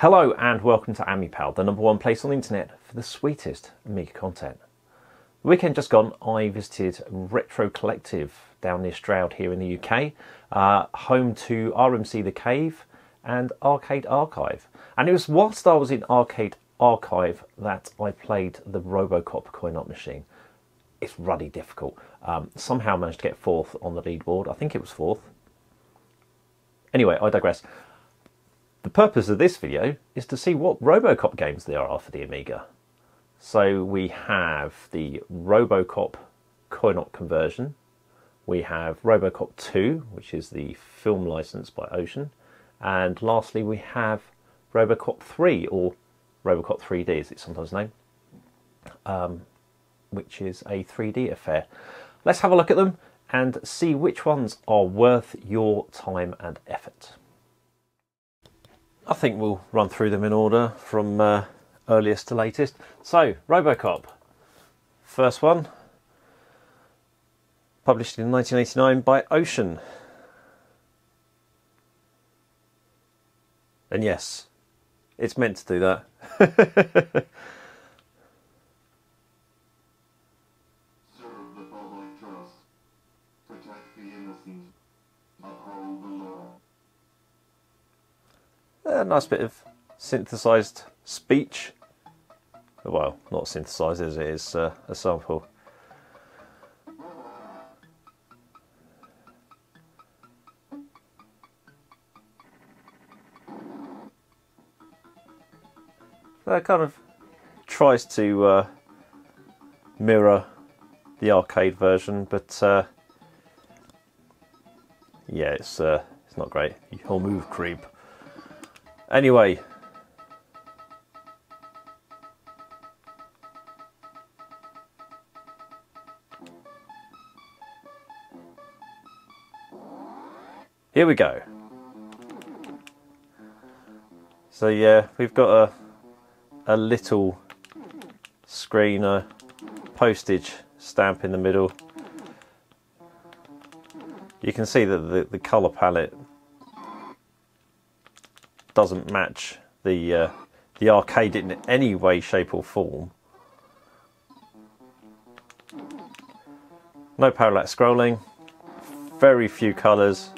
Hello and welcome to Amipal, the #1 place on the internet for the sweetest Amiga content. The weekend just gone, I visited Retro Collective down near Stroud here in the UK, home to RMC The Cave and Arcade Archive. And it was whilst I was in Arcade Archive that I played the Robocop coin-op machine. It's ruddy difficult. Somehow managed to get 4th on the leaderboard. I think it was 4th. Anyway, I digress. The purpose of this video is to see what Robocop games there are for the Amiga. So we have the Robocop coin-op conversion. We have Robocop 2, which is the film license by Ocean. And lastly, we have Robocop 3, or Robocop 3D as it's sometimes known, which is a 3D affair. Let's have a look at them and see which ones are worth your time and effort. I think we'll run through them in order from earliest to latest. So, Robocop. First one, published in 1989 by Ocean. And yes, it's meant to do that. A nice bit of synthesized speech. Well, not synthesized as it is a sample. That kind of tries to mirror the arcade version, but yeah, it's not great. You'll move, creep. Anyway, here we go. So yeah, we've got a little screen, a postage stamp in the middle. You can see that the colour palette doesn't match the arcade in any way, shape or form. No parallax scrolling, very few colours.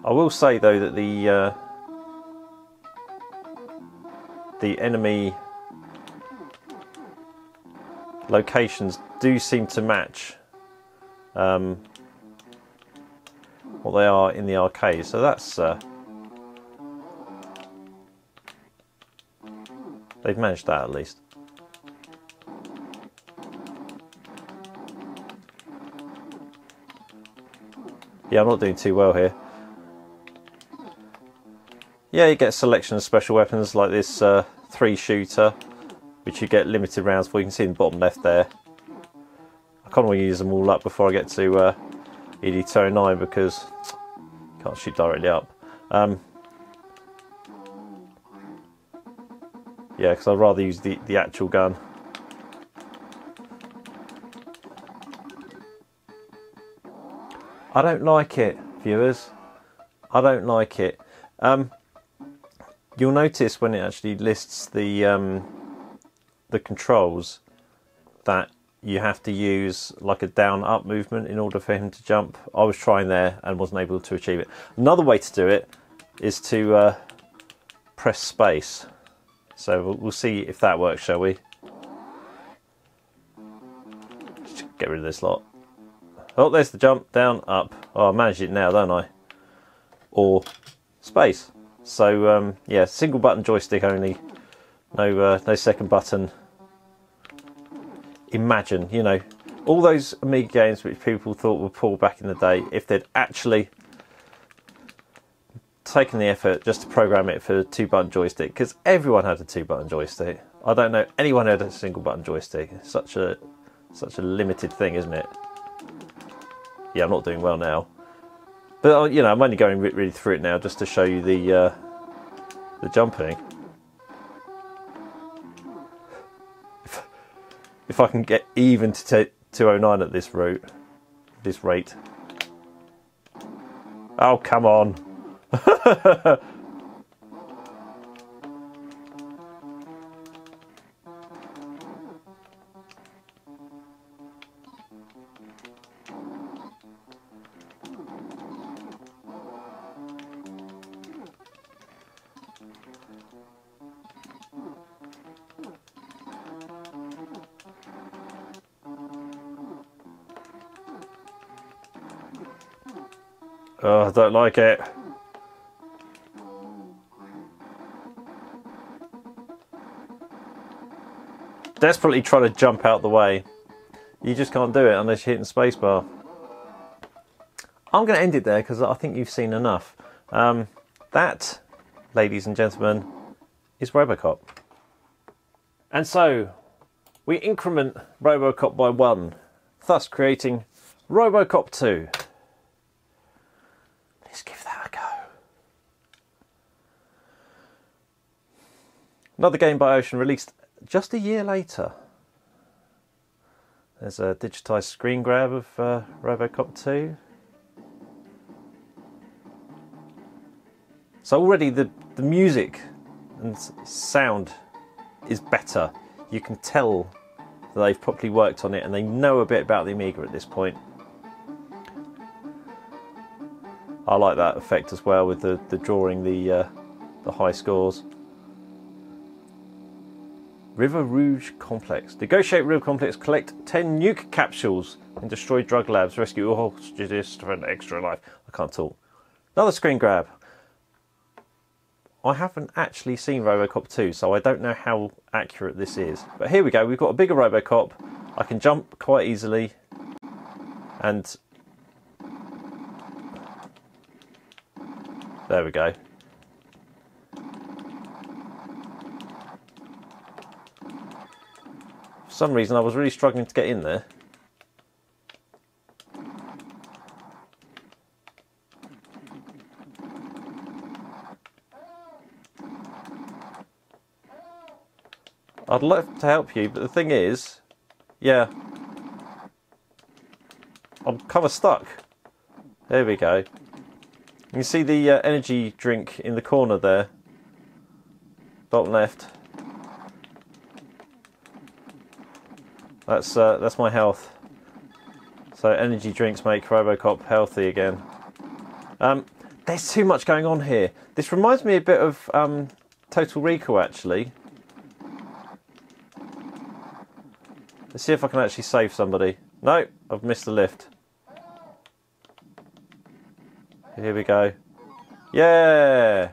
I will say though that the enemy locations do seem to match what they are in the arcade, so that's they've managed that at least. Yeah, I'm not doing too well here. Yeah, you get a selection of special weapons like this 3-shooter, which you get limited rounds for. You can see in the bottom left there. I kind of want to use them all up before I get to ED209 because you can't shoot directly up. Yeah, because I'd rather use the actual gun. I don't like it, viewers. I don't like it. You'll notice when it actually lists the controls that you have to use like a down-up movement in order for him to jump. I was trying there and wasn't able to achieve it. Another way to do it is to press space. So we'll see if that works, shall we? Just get rid of this lot. Oh, there's the jump, down, up. Oh, I managed it now, don't I? Or space. So yeah, single button joystick only. No second button. Imagine, you know, all those Amiga games which people thought were poor back in the day, if they'd actually taken the effort just to program it for a 2-button joystick, because everyone had a 2-button joystick. I don't know anyone who had a single button joystick. It's such a limited thing, isn't it? Yeah, I'm not doing well now, but you know, I'm only going really through it now just to show you the jumping. If I can get even to 209 at this rate, Oh, come on. Oh, I don't like it. Desperately trying to jump out the way. You just can't do it unless you're hitting spacebar. I'm going to end it there because I think you've seen enough. That, ladies and gentlemen, is Robocop. And so, we increment Robocop by 1, thus creating Robocop 2. Let's give that a go. Another game by Ocean, released just a year later. There's a digitised screen grab of Robocop 2. So already the music and sound is better. You can tell that they've properly worked on it and they know a bit about the Amiga at this point. I like that effect as well with the drawing the high scores. River Rouge Complex. Negotiate River Complex, collect 10 nuke capsules and destroy drug labs. Rescue all hostages for an extra life. I can't talk. Another screen grab. I haven't actually seen Robocop 2, so I don't know how accurate this is. But here we go. We've got a bigger Robocop. I can jump quite easily. And there we go. For some reason I was really struggling to get in there. I'd love to help you, but the thing is, yeah, I'm kind of stuck. There we go. You can see the energy drink in the corner there, bottom left. That's my health. So energy drinks make Robocop healthy again. There's too much going on here. This reminds me a bit of Total Recall, actually. Let's see if I can actually save somebody. No, I've missed the lift. Here we go. Yeah!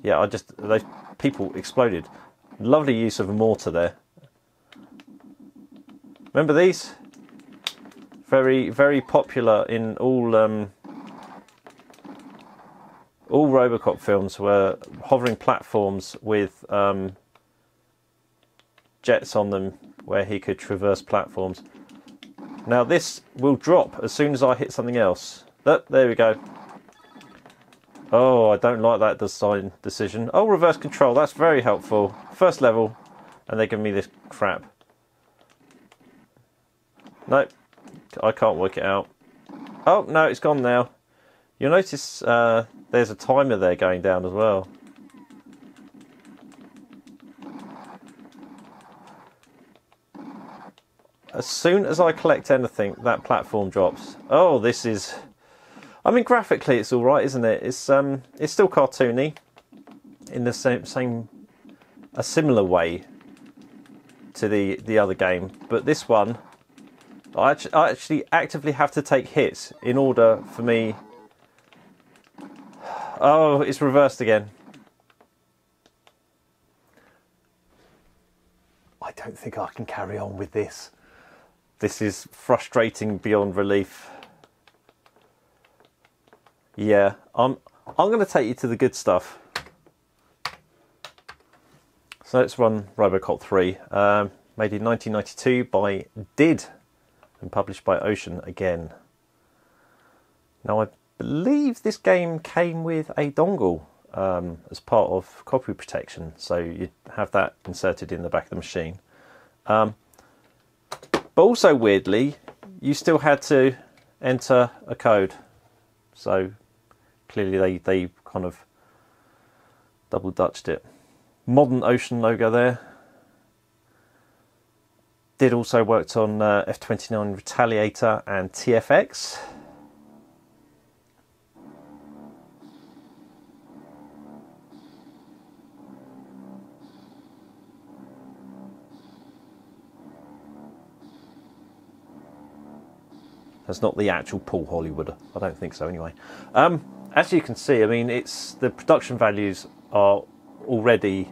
Yeah, those people exploded. Lovely use of a mortar there. Remember these? Very, very popular in all Robocop films, were hovering platforms with jets on them where he could traverse platforms. Now this will drop as soon as I hit something else. Oh, there we go. Oh, I don't like that design decision. Oh, reverse control, that's very helpful. First level, and they give me this crap. Nope, I can't work it out. Oh, no, it's gone now. You'll notice there's a timer there going down as well. As soon as I collect anything, that platform drops. Oh, this is... I mean, graphically it's all right, isn't it? It's still cartoony in the a similar way to the other game, but this one, I actually actively have to take hits in order for me. Oh, it's reversed again. I don't think I can carry on with this. This is frustrating beyond relief. Yeah, I'm going to take you to the good stuff. So let's run Robocop 3, made in 1992 by Did and published by Ocean again. Now I believe this game came with a dongle as part of copy protection, so you have that inserted in the back of the machine. But also weirdly, you still had to enter a code. So clearly they kind of double dutched it. Modern Ocean logo there. Did also worked on F-29 Retaliator and TFX. That's not the actual Paul Hollywood. I don't think so anyway. As you can see, I mean, the production values are already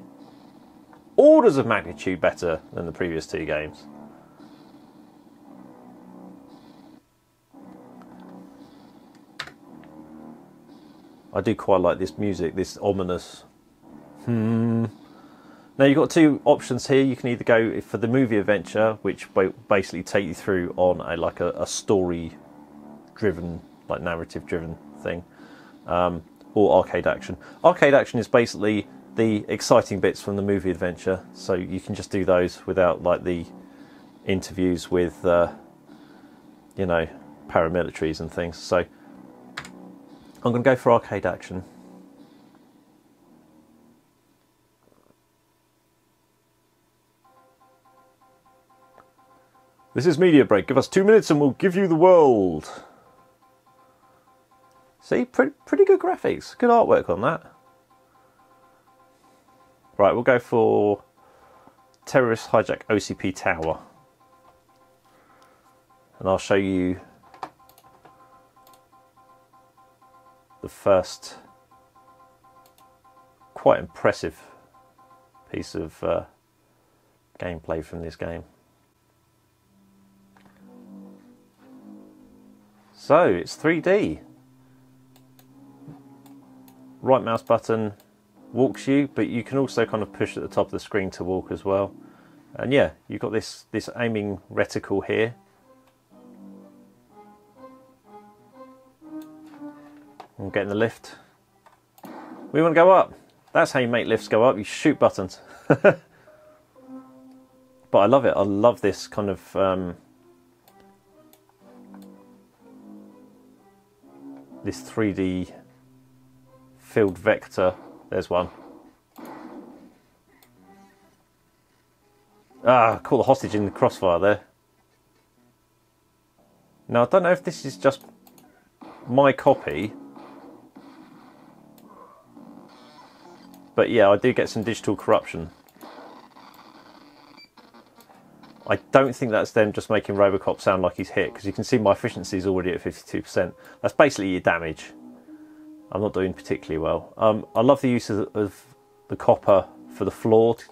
orders of magnitude better than the previous two games. I do quite like this music, this ominous Now you've got two options here. You can either go for the movie adventure, which basically take you through on a story driven, like narrative driven thing, or arcade action. Arcade action is basically the exciting bits from the movie adventure, so you can just do those without like the interviews with you know, paramilitaries and things. So I'm going to go for arcade action. This is Media Break. Give us 2 minutes and we'll give you the world. See, pretty good graphics. Good artwork on that. Right, we'll go for Terrorist Hijack OCP Tower. And I'll show you the first quite impressive piece of gameplay from this game. So it's 3D. Right mouse button walks you, but you can also kind of push at the top of the screen to walk as well. And yeah, you've got this aiming reticle here. I'm getting the lift. We want to go up. That's how you make lifts go up. You shoot buttons. But I love it. I love this kind of this 3D field vector. There's one. Ah, caught the hostage in the crossfire there. Now I don't know if this is just my copy, but yeah, I do get some digital corruption. I don't think that's them just making Robocop sound like he's hit, because you can see my efficiency is already at 52%. That's basically your damage. I'm not doing particularly well. I love the use of the copper for the floor to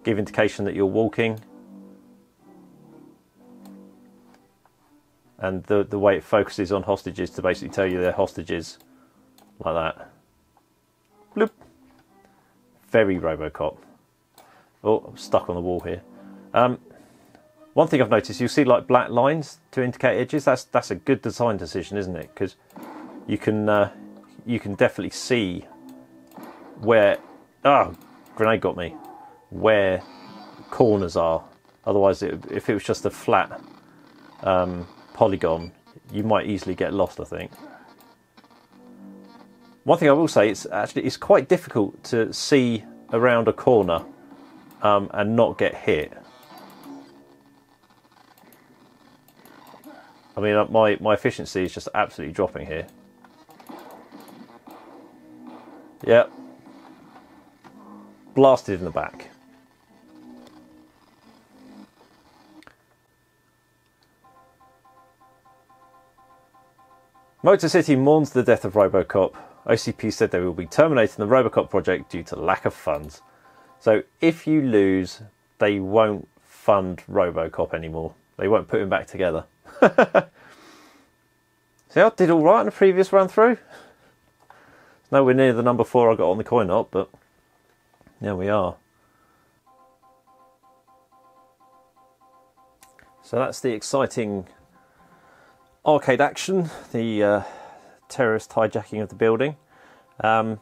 give indication that you're walking. And the way it focuses on hostages to basically tell you they're hostages, like that. Bloop. Very Robocop. Oh, I'm stuck on the wall here. One thing I've noticed, you'll see like black lines to indicate edges. That's a good design decision, isn't it? Because you can definitely see where, grenade got me, where corners are. Otherwise, if it was just a flat polygon, you might easily get lost, I think. One thing I will say, it's quite difficult to see around a corner and not get hit. I mean, my efficiency is just absolutely dropping here. Yep. Blasted in the back. Motor City mourns the death of Robocop. OCP said they will be terminating the Robocop project due to lack of funds. So if you lose, they won't fund Robocop anymore. They won't put him back together. See, I did alright in the previous run through. It's nowhere near the number 4 I got on the coin op, but there we are. So that's the exciting arcade action, the terrorist hijacking of the building. I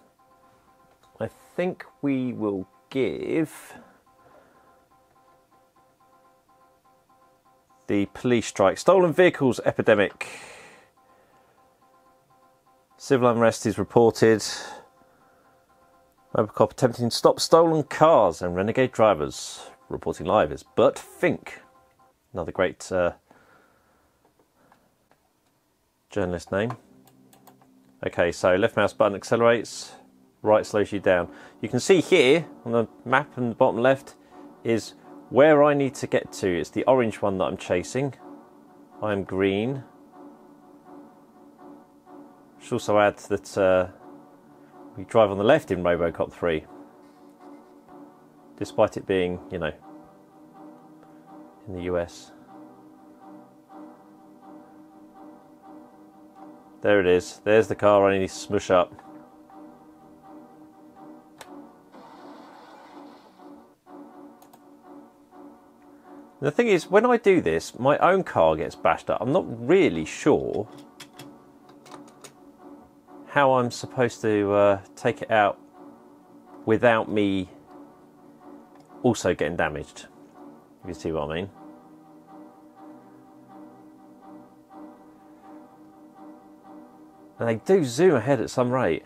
think we will give the police strike, stolen vehicles epidemic, Civil unrest is reported. Robocop attempting to stop stolen cars and renegade drivers. Reporting live is Bert Fink. Another great journalist name. Okay, so left mouse button accelerates, right slows you down. You can see here on the map in the bottom left is where I need to get to. It's the orange one that I'm chasing. I'm green. Should also add that we drive on the left in Robocop 3. Despite it being, you know, in the US. There it is. There's the car I need to smush up. The thing is, when I do this, my own car gets bashed up. I'm not really sure how I'm supposed to take it out without me also getting damaged. If you see what I mean. And they do zoom ahead at some rate.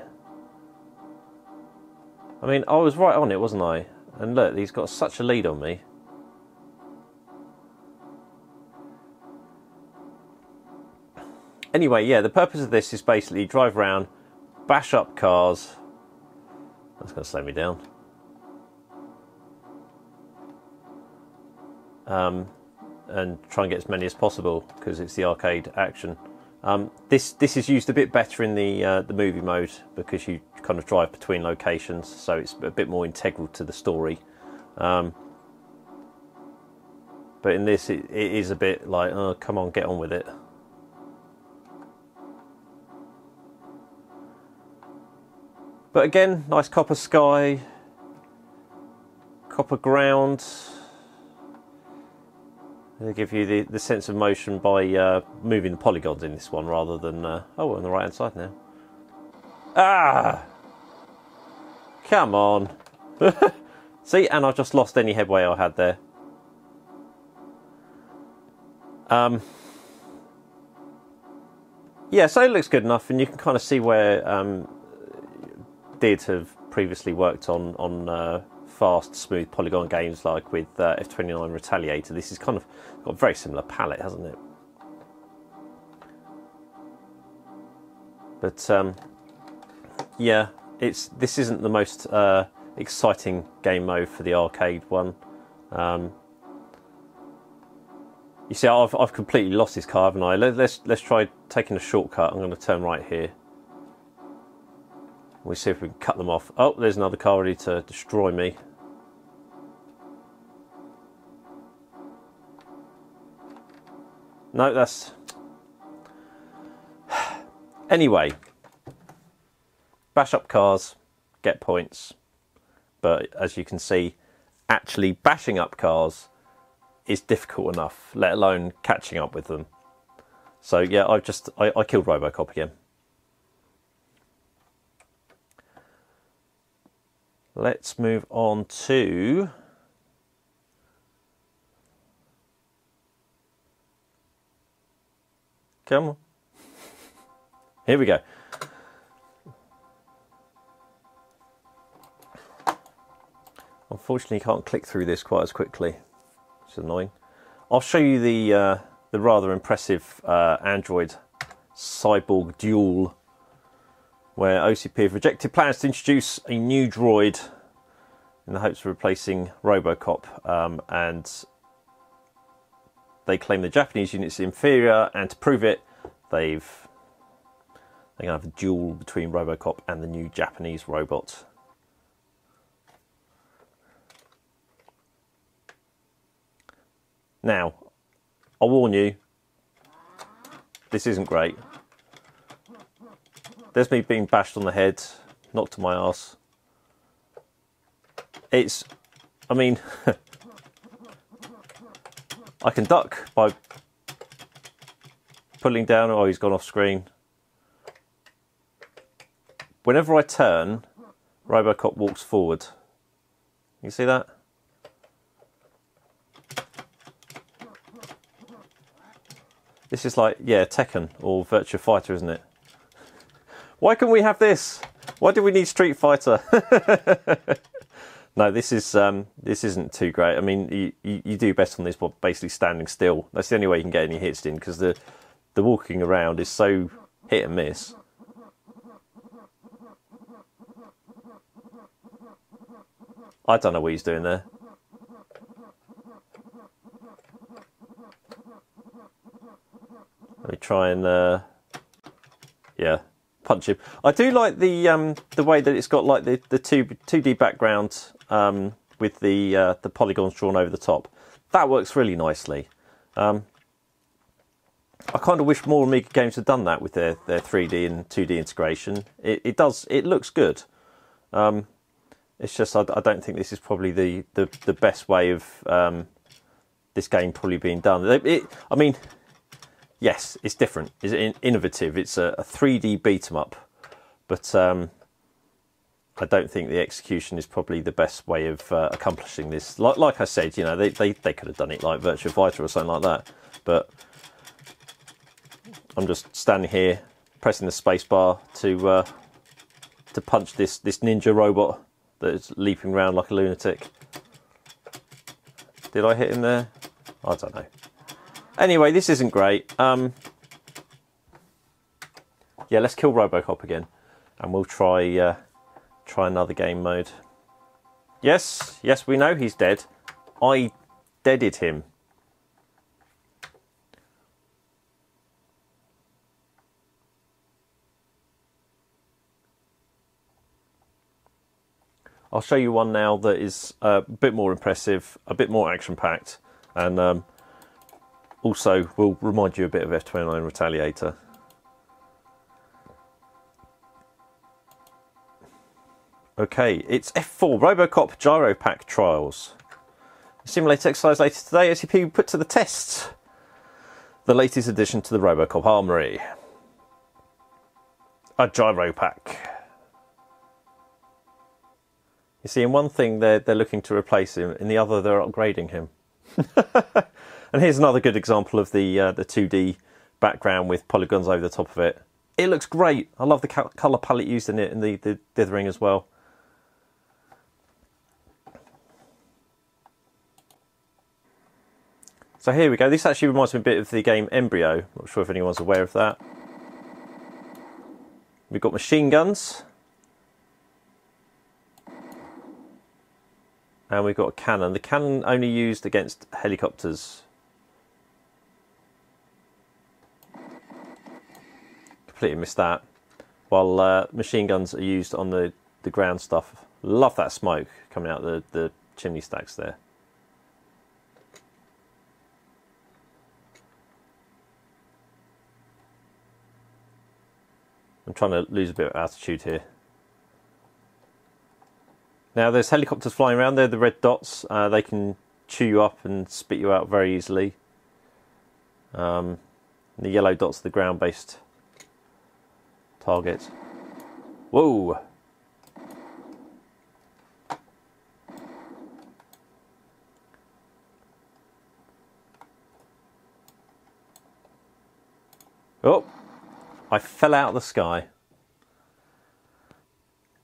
I mean, I was right on it, wasn't I? And look, he's got such a lead on me. Anyway, yeah, the purpose of this is basically drive around, bash up cars. That's going to slow me down. And try and get as many as possible because it's the arcade action. This is used a bit better in the movie mode because you kind of drive between locations, so it's a bit more integral to the story. But in this, it is a bit like, oh, come on, get on with it. But again, nice copper sky, copper ground. They give you the sense of motion by moving the polygons in this one rather than... oh, we're on the right hand side now. Ah! Come on. See, and I've just lost any headway I had there. Yeah, so it looks good enough, and you can kind of see where did have previously worked on fast, smooth polygon games like with F29 Retaliator. This is kind of got a very similar palette, hasn't it? But yeah, this isn't the most exciting game mode for the arcade one. You see, I've completely lost this car, haven't I? Let's try taking a shortcut. I'm going to turn right here. We'll see if we can cut them off. Oh, there's another car ready to destroy me. No, that's... Anyway. Bash up cars, get points. But as you can see, actually bashing up cars is difficult enough, let alone catching up with them. So yeah, I killed Robocop again. Let's move on to... Come on. Here we go. Unfortunately, you can't click through this quite as quickly. It's annoying. I'll show you the rather impressive Android cyborg duel, where OCP have rejected plans to introduce a new droid in the hopes of replacing Robocop, and they claim the Japanese unit's inferior, and to prove it, they're going to have a duel between Robocop and the new Japanese robot. Now, I'll warn you, this isn't great. There's me being bashed on the head, knocked to my arse. I mean, I can duck by pulling down. Oh, he's gone off screen. Whenever I turn, Robocop walks forward. You see that? This is like, yeah, Tekken or Virtua Fighter, isn't it? Why can we have this? Why do we need Street Fighter? No, this isn't too great. I mean, you do best on this by basically standing still. That's the only way you can get any hits in, because the walking around is so hit and miss. I don't know what he's doing there. Let me try and yeah, punch him. I do like the way that it's got like the 2D background with the polygons drawn over the top. That works really nicely. I kind of wish more Amiga games had done that with their 3D and 2D integration. It looks good. It's just I don't think this is probably the best way of this game probably being done. I mean, yes, it's different. It's innovative. It's a 3D beat 'em up, but I don't think the execution is probably the best way of accomplishing this. Like I said, you know, they could have done it like Virtua Fighter or something like that, but I'm just standing here pressing the space bar to punch this ninja robot that is leaping around like a lunatic. Did I hit him there? I don't know. Anyway, this isn't great. Yeah, let's kill Robocop again, and we'll try another game mode. Yes, we know he's dead. I deaded him. I'll show you one now that is a bit more impressive, a bit more action-packed, and also will remind you a bit of F-29 Retaliator. Okay, it's F4 Robocop Gyro Pack Trials. Simulator exercise later today, SCP put to the test. The latest addition to the Robocop armory. A gyro pack. You see, in one thing they're looking to replace him, in the other they're upgrading him. And here's another good example of the 2D background with polygons over the top of it. It looks great. I love the colour palette used in it, and the dithering as well. So here we go. This actually reminds me a bit of the game Embryo. Not sure if anyone's aware of that. We've got machine guns. And we've got a cannon. The cannon only used against helicopters. Completely missed that. While machine guns are used on the ground stuff. Love that smoke coming out the chimney stacks there. I'm trying to lose a bit of altitude here. Now there's helicopters flying around, they're the red dots. They can chew you up and spit you out very easily. The yellow dots are the ground-based targets. Whoa! Oh! I fell out of the sky.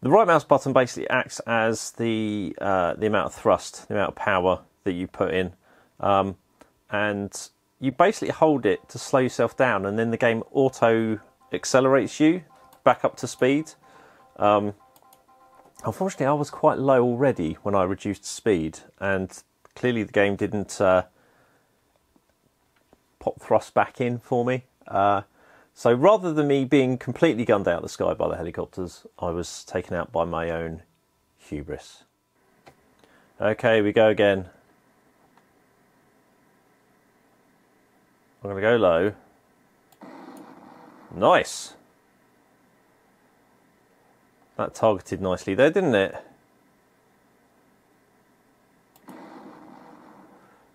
The right mouse button basically acts as the amount of thrust, the amount of power that you put in, and you basically hold it to slow yourself down, and then the game auto accelerates you back up to speed. Unfortunately, I was quite low already when I reduced speed, and clearly the game didn't pop thrust back in for me. So rather than me being completely gunned out of the sky by the helicopters, I was taken out by my own hubris. Okay, we go again. I'm going to go low. Nice! That targeted nicely there, didn't it?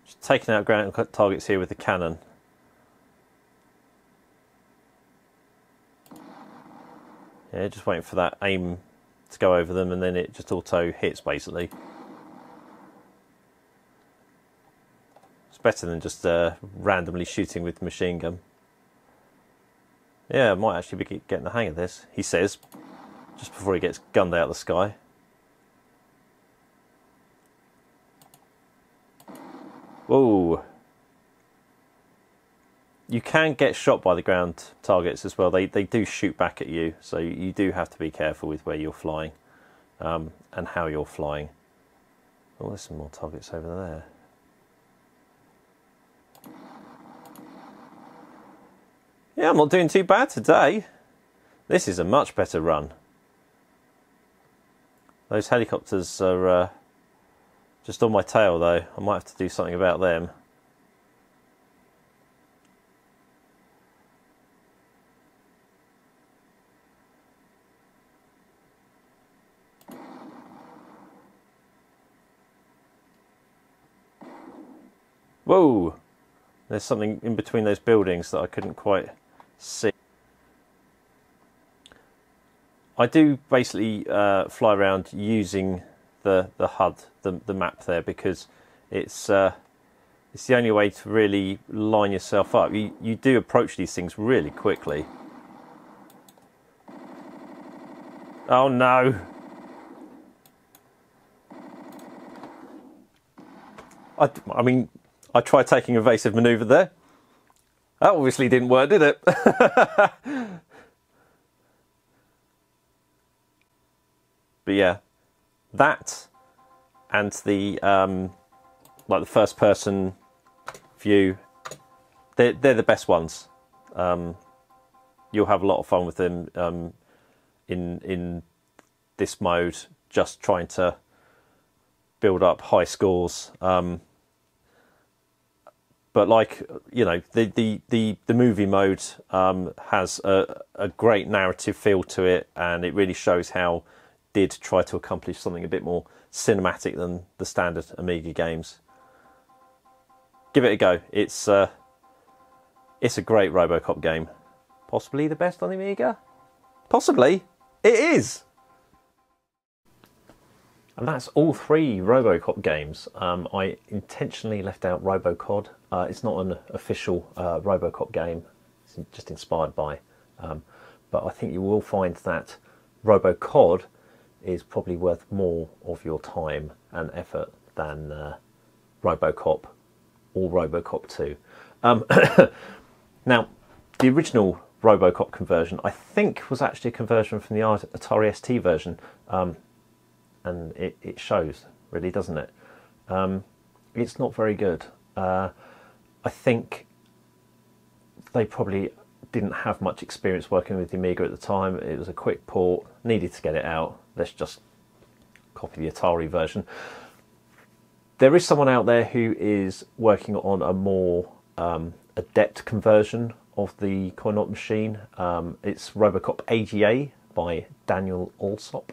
Just taking out ground targets here with the cannon. Yeah, just waiting for that aim to go over them, and then it just auto hits basically. It's better than just randomly shooting with the machine gun. Yeah, I might actually be getting the hang of this, he says, just before he gets gunned out of the sky. Whoa. You can get shot by the ground targets as well. They do shoot back at you, so you do have to be careful with where you're flying and how you're flying. Oh, there's some more targets over there. Yeah, I'm not doing too bad today. This is a much better run. Those helicopters are just on my tail though. I might have to do something about them. Whoa! There's something in between those buildings that I couldn't quite see. I do basically fly around using the HUD, the map there, because it's the only way to really line yourself up. You do approach these things really quickly. Oh no! I mean, I tried taking evasive manoeuvre there. That obviously didn't work, did it? But yeah, that and the like the first person view, they're the best ones. You'll have a lot of fun with them in this mode, just trying to build up high scores. But like, you know, the movie mode has a great narrative feel to it, and it really shows how did try to accomplish something a bit more cinematic than the standard Amiga games. Give it a go. It's a great Robocop game. Possibly the best on the Amiga? Possibly. It is! And that's all 3 Robocop games. I intentionally left out Robocod. It's not an official Robocop game. It's just inspired by. But I think you will find that Robocod is probably worth more of your time and effort than Robocop or Robocop 2. Now, the original Robocop conversion, I think, was actually a conversion from the Atari ST version. And it shows, really, doesn't it? It's not very good. I think they probably didn't have much experience working with the Amiga at the time. It was a quick port, needed to get it out. Let's just copy the Atari version. There is someone out there who is working on a more adept conversion of the coin-op machine. It's Robocop AGA by Daniel Alsop.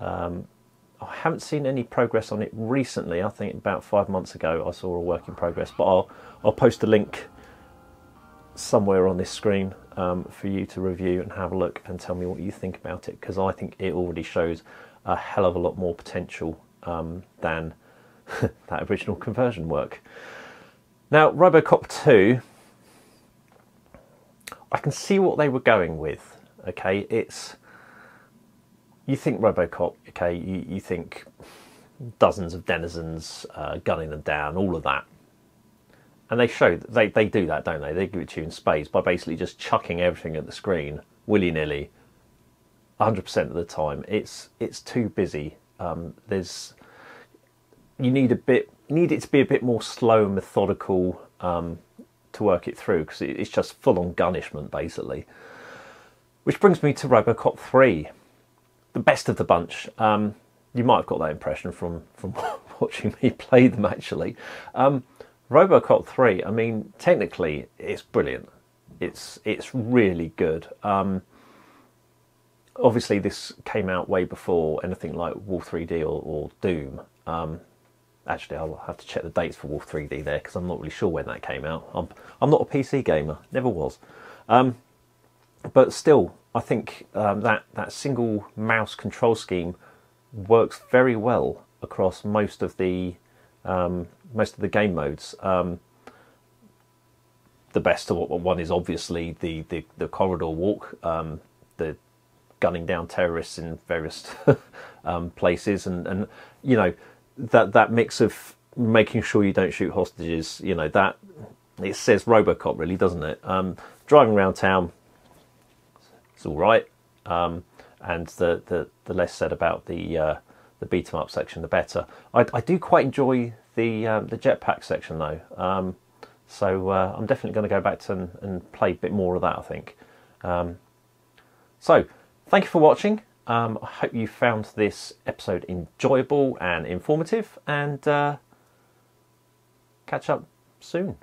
I haven't seen any progress on it recently. I think about 5 months ago I saw a work in progress, but I'll post a link somewhere on this screen for you to review and have a look and tell me what you think about it, because I think it already shows a hell of a lot more potential than that original conversion work. Now, Robocop 2, I can see what they were going with. Okay, you think Robocop, okay, you think dozens of denizens, gunning them down, all of that. And they show, they do that, don't they? They give it to you in spades by basically just chucking everything at the screen, willy-nilly, 100% of the time. It's too busy. You need it to be a bit more slow and methodical to work it through, because it's just full-on gunishment, basically. Which brings me to Robocop 3. The best of the bunch. You might have got that impression from watching me play them, actually. Robocop 3, I mean, technically it's brilliant. It's really good. Obviously this came out way before anything like Wolf 3D or Doom. Actually, I'll have to check the dates for Wolf 3D there, because I'm not really sure when that came out. I'm not a PC gamer, never was. But still, I think that single mouse control scheme works very well across most of the game modes. the best of what one is obviously the corridor walk, the gunning down terrorists in various places, and you know, that mix of making sure you don't shoot hostages, you know, that it says Robocop really, doesn't it? Driving around town, it's all right, and the less said about the beat 'em up section, the better. I do quite enjoy the jetpack section though, so I'm definitely going to go back to and play a bit more of that, I think. So thank you for watching. I hope you found this episode enjoyable and informative, and catch up soon,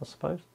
I suppose.